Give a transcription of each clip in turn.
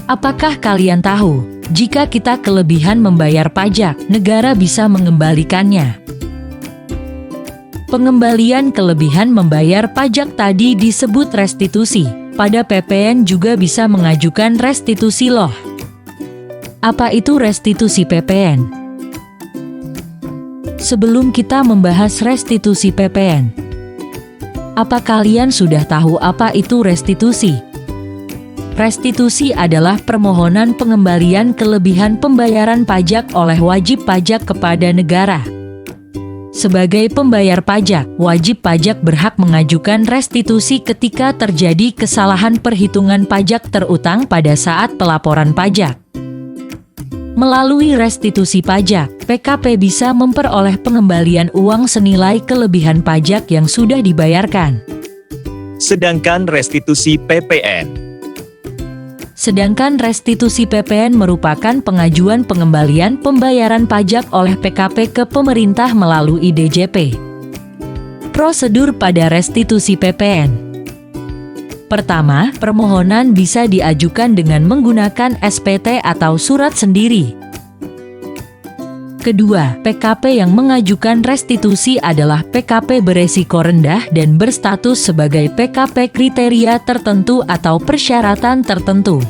Apakah kalian tahu, jika kita kelebihan membayar pajak, negara bisa mengembalikannya? Pengembalian kelebihan membayar pajak tadi disebut restitusi. Pada PPN juga bisa mengajukan restitusi loh. Apa itu restitusi PPN? Sebelum kita membahas restitusi PPN, apa kalian sudah tahu apa itu restitusi? Restitusi adalah permohonan pengembalian kelebihan pembayaran pajak oleh wajib pajak kepada negara. Sebagai pembayar pajak, wajib pajak berhak mengajukan restitusi ketika terjadi kesalahan perhitungan pajak terutang pada saat pelaporan pajak. Melalui restitusi pajak, PKP bisa memperoleh pengembalian uang senilai kelebihan pajak yang sudah dibayarkan. Sedangkan restitusi PPN merupakan pengajuan pengembalian pembayaran pajak oleh PKP ke pemerintah melalui DJP. Prosedur pada restitusi PPN. Pertama, permohonan bisa diajukan dengan menggunakan SPT atau surat sendiri. Kedua, PKP yang mengajukan restitusi adalah PKP beresiko rendah dan berstatus sebagai PKP kriteria tertentu atau persyaratan tertentu.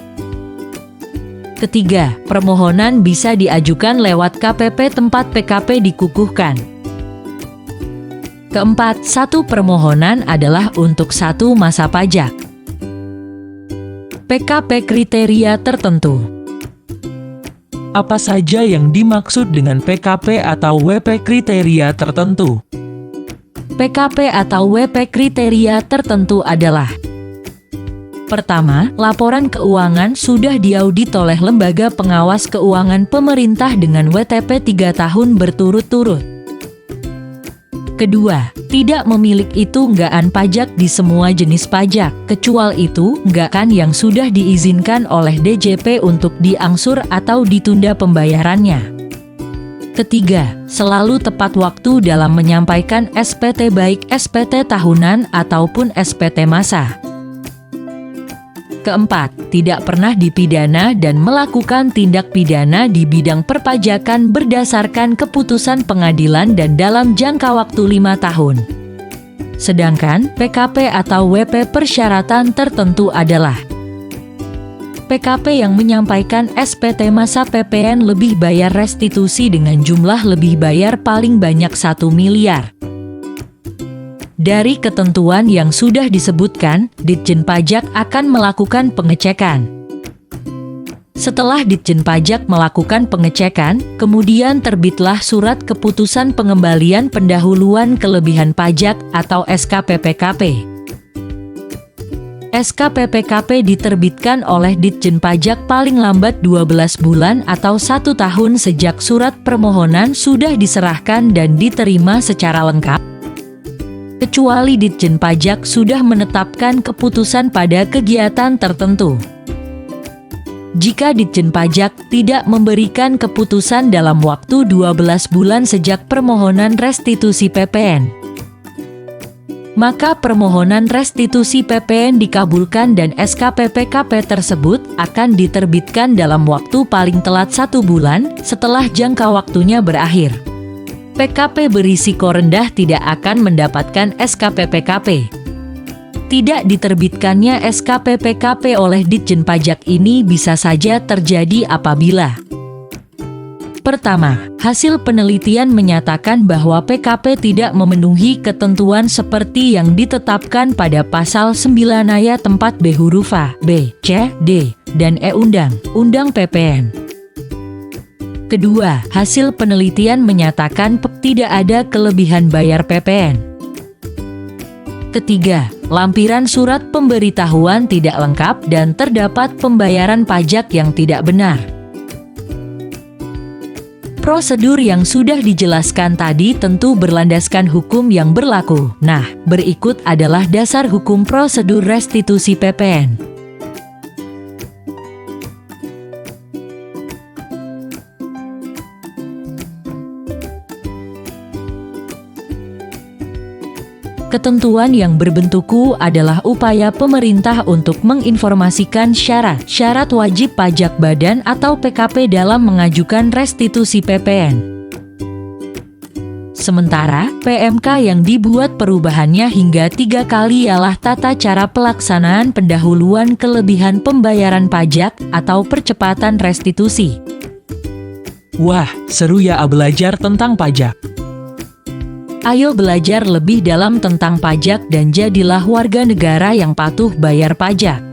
Ketiga, permohonan bisa diajukan lewat KPP tempat PKP dikukuhkan. Keempat, satu permohonan adalah untuk satu masa pajak. PKP kriteria tertentu. Apa saja yang dimaksud dengan PKP atau WP kriteria tertentu? PKP atau WP kriteria tertentu adalah: pertama, laporan keuangan sudah diaudit oleh lembaga pengawas keuangan pemerintah dengan WTP 3 tahun berturut-turut. Kedua, tidak memiliki tunggakan pajak di semua jenis pajak, kecuali tunggakan yang sudah diizinkan oleh DJP untuk diangsur atau ditunda pembayarannya. Ketiga, selalu tepat waktu dalam menyampaikan SPT baik SPT tahunan ataupun SPT masa. Keempat, tidak pernah dipidana dan melakukan tindak pidana di bidang perpajakan berdasarkan keputusan pengadilan dan dalam jangka waktu 5 tahun. Sedangkan, PKP atau WP persyaratan tertentu adalah: PKP yang menyampaikan SPT masa PPN lebih bayar restitusi dengan jumlah lebih bayar paling banyak 1 miliar. Dari ketentuan yang sudah disebutkan, Ditjen Pajak akan melakukan pengecekan. Setelah Ditjen Pajak melakukan pengecekan, kemudian terbitlah Surat Keputusan Pengembalian Pendahuluan Kelebihan Pajak atau SKPPKP. SKPPKP diterbitkan oleh Ditjen Pajak paling lambat 12 bulan atau 1 tahun sejak surat permohonan sudah diserahkan dan diterima secara lengkap, kecuali Ditjen Pajak sudah menetapkan keputusan pada kegiatan tertentu. Jika Ditjen Pajak tidak memberikan keputusan dalam waktu 12 bulan sejak permohonan restitusi PPN, maka permohonan restitusi PPN dikabulkan dan SKPPKP tersebut akan diterbitkan dalam waktu paling telat 1 bulan setelah jangka waktunya berakhir. PKP berisiko rendah tidak akan mendapatkan SKPPKP. Tidak diterbitkannya SKPPKP oleh Ditjen Pajak ini bisa saja terjadi apabila: pertama, hasil penelitian menyatakan bahwa PKP tidak memenuhi ketentuan seperti yang ditetapkan pada pasal 9 ayat 4 B huruf A, B, C, D, dan E Undang-Undang PPN. Kedua, hasil penelitian menyatakan tidak ada kelebihan bayar PPN. Ketiga, lampiran surat pemberitahuan tidak lengkap dan terdapat pembayaran pajak yang tidak benar. Prosedur yang sudah dijelaskan tadi tentu berlandaskan hukum yang berlaku. Nah, berikut adalah dasar hukum prosedur restitusi PPN. Ketentuan yang berbentuk U adalah upaya pemerintah untuk menginformasikan syarat wajib pajak badan atau PKP dalam mengajukan restitusi PPN. Sementara, PMK yang dibuat perubahannya hingga 3 kali ialah tata cara pelaksanaan pendahuluan kelebihan pembayaran pajak atau percepatan restitusi. Wah, seru ya belajar tentang pajak. Ayo belajar lebih dalam tentang pajak dan jadilah warga negara yang patuh bayar pajak.